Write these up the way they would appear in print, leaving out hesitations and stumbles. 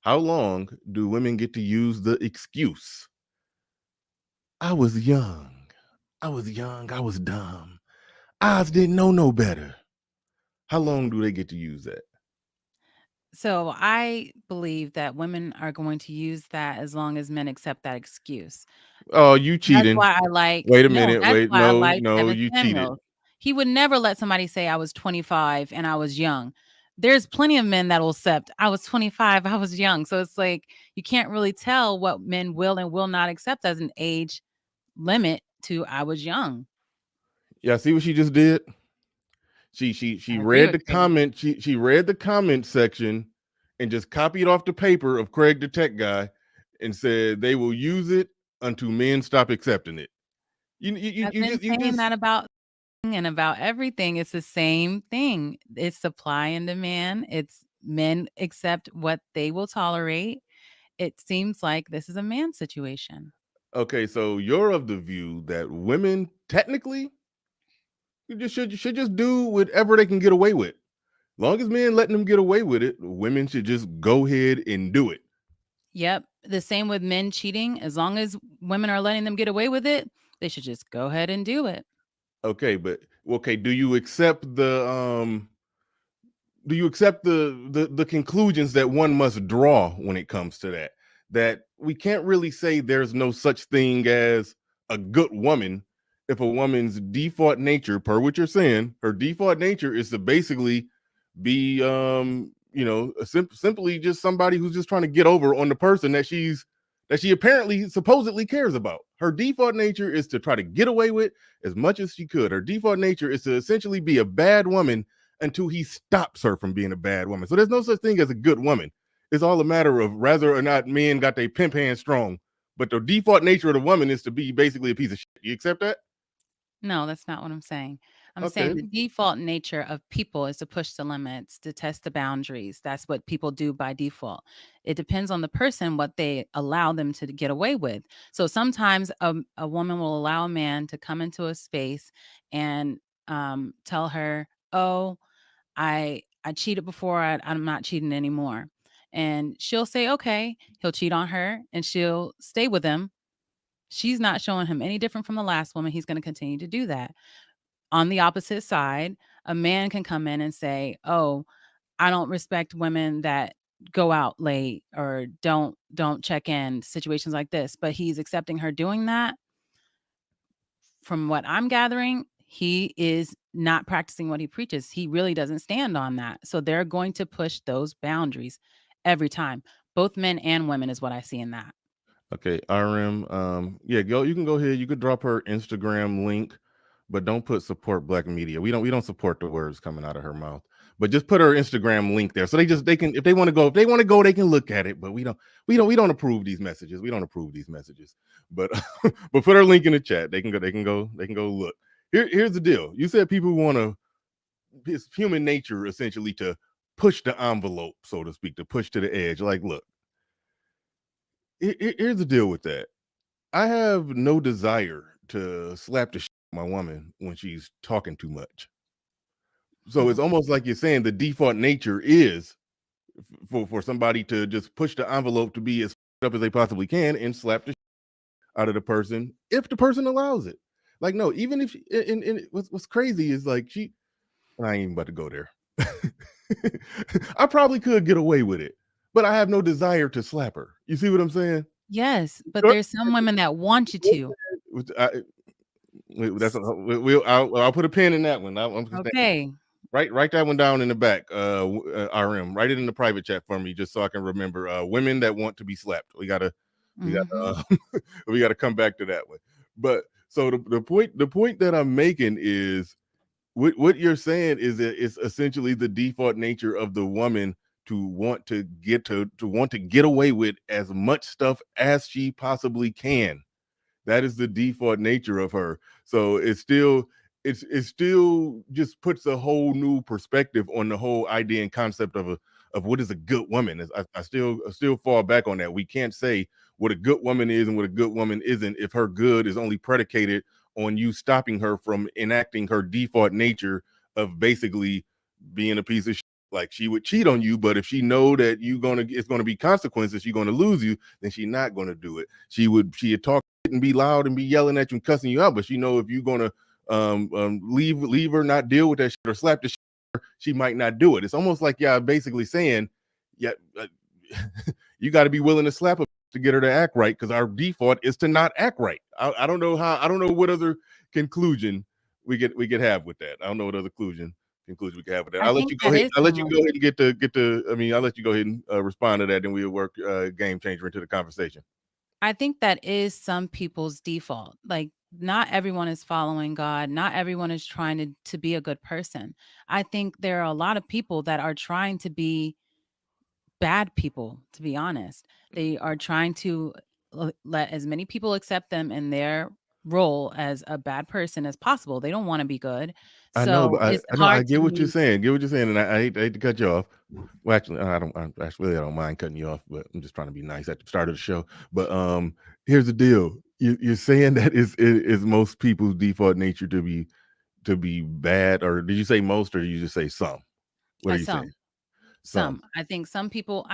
How long do women get to use the excuse, I was young, I was dumb, I didn't know no better? How long do they get to use that? So I believe that women are going to use that as long as men accept that excuse. Oh, you That's cheating. why I like Wait a no, minute, that's wait, why I no, like no, Kevin you cheated. Samuels. He would never let somebody say I was 25 and I was young. There's plenty of men that will accept I was 25, I was young. So it's like you can't really tell what men will and will not accept as an age limit to I was young. Yeah, see what she just did? She I agree read with the Craig. comment, she read the comment section and just copied off the paper of Craig the tech guy and said they will use it until men stop accepting it. I've been You saying just that about and about everything. It's the same thing. It's supply and demand. It's men accept what they will tolerate. It seems like this is a man situation. okay, so you're of the view that women technically should just do whatever they can get away with. Long as men letting them get away with it, women should just go ahead and do it. Yep. The same with men cheating. As long as women are letting them get away with it, they should just go ahead and do it. Okay, but okay, do you accept the conclusions that one must draw when it comes to that? That we can't really say there's no such thing as a good woman if a woman's default nature, per what you're saying, her default nature is to basically be simply just somebody who's just trying to get over on the person that she apparently supposedly cares about. Her default nature is to try to get away with as much as she could. Her default nature is to essentially be a bad woman until he stops her from being a bad woman. So there's no such thing as a good woman. It's all a matter of whether or not men got their pimp hand strong. But the default nature of the woman is to be basically a piece of shit. You accept that? No, that's not what I'm saying. I'm saying Okay. the default nature of people is to push the limits, to test the boundaries. That's what people do by default. It depends on the person what they allow them to get away with. So sometimes a woman will allow a man to come into a space and tell her, "Oh, I cheated before. I'm not cheating anymore." And she'll say, "Okay." He'll cheat on her, and she'll stay with him. She's not showing him any different from the last woman. He's going to continue to do that. On the opposite side, a man can come in and say, "Oh, I don't respect women that go out late or don't check in," situations like this, but he's accepting her doing that. From what I'm gathering, he is not practicing what he preaches. He really doesn't stand on that. So they're going to push those boundaries every time. Both men and women is what I see in that. Okay, RM. Yeah, go. You can go ahead. You could drop her Instagram link, but don't put support black media. We don't support the words coming out of her mouth. But just put her Instagram link there, so they can if they want to go they can look at it. But we don't approve these messages. We don't approve these messages. But but put her link in the chat. They can go look. Here's the deal. You said people want to it's human nature essentially to push the envelope, so to speak, to push to the edge. Like, look, here's the deal with that. I have no desire to slap the shit out of my woman when she's talking too much. So it's almost like you're saying the default nature is for somebody to just push the envelope to be as up as they possibly can and slap the shit out of the person if the person allows it. Like, no, even if she, and what's crazy is like I ain't even about to go there. I probably could get away with it, but I have no desire to slap her. You see what I'm saying? Yes, but there's some women that want you to. I, that's I'll put a pin in that one. I'm just Okay. write that one down in the back. RM, write it in the private chat for me, just so I can remember. Women that want to be slapped. We gotta, Mhm. we gotta come back to that one. But so the point that I'm making is what you're saying is that it's essentially the default nature of the woman to want to to want to get away with as much stuff as she possibly can. That is the default nature of her. So it still just puts a whole new perspective on the whole idea and concept of what is a good woman. I still fall back on that. We can't say what a good woman is and what a good woman isn't if her good is only predicated on you stopping her from enacting her default nature of basically being a piece of shit. like she would cheat on you, but if she know that it's gonna be consequences, she's gonna lose you, then she's not gonna do it. She'd talk and be loud and be yelling at you and cussing you out, but she know if you're gonna leave her, not deal with that shit or slap the shit, she might not do it. It's almost like y'all basically saying, yeah, you got to be willing to slap her to get her to act right, because our default is to not act right. I don't know how. I don't know what other conclusion we could have with that. I don't know what other conclusion we could have with that. I I'll let think you go that ahead. is I'll let you someone. go ahead and get to. I mean, I'll let you go ahead and respond to that, and we'll work game changer into the conversation. I think that is some people's default. Like, not everyone is following God. Not everyone is trying to be a good person. I think there are a lot of people that are trying to be bad people, to be honest. They are trying to let as many people accept them in their role as a bad person as possible. They don't want to be good. I know, So but it's I know I hard to get what you're me. saying. Get what you're saying, and I hate to cut you off. Well, actually, I don't. I don't mind cutting you off, but I'm just trying to be nice at the start of the show. But here's the deal: you're saying that is most people's default nature to be bad, or did you say most, or did you just say some? What are you saying? Some. Some. I think some people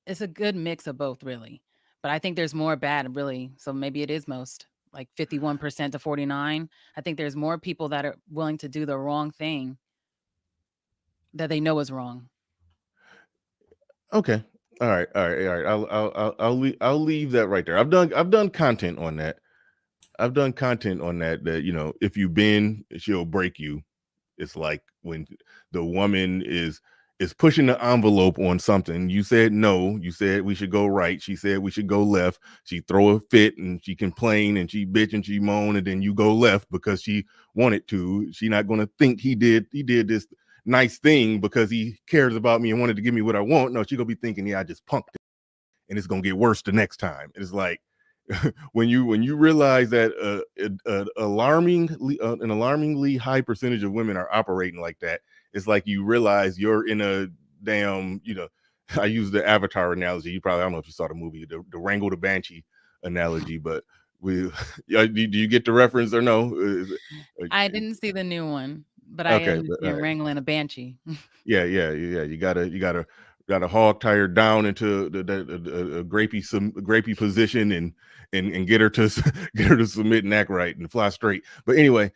it's a good mix of both, really. But I think there's more bad, really. So maybe it is most, like 51% to 49. I think there's more people that are willing to do the wrong thing that they know is wrong. Okay. All right. All right. All right. I'll leave that right there. I've done content on that. I've done content on that. That, if you bend, she'll break you. It's like when the woman is pushing the envelope on something. You said no. You said we should go right. She said we should go left. She throw a fit and she complain and she bitch and she moan, and then you go left because she wanted to. She not gonna think he did this nice thing because he cares about me and wanted to give me what I want. No, she gonna be thinking, yeah, I just punked it, and it's gonna get worse the next time. It's like when you realize that an alarmingly high percentage of women are operating like that, it's like you realize you're in a damn, I use the Avatar analogy. You probably, I don't know if you saw the movie, the Wrangle the Banshee analogy, but we do you get the reference or no? I didn't see the new one, but I Okay, but understand wrangling a banshee. yeah. You gotta hog tie her down into a grapey position and get her to get her to submit and act right and fly straight. But anyway,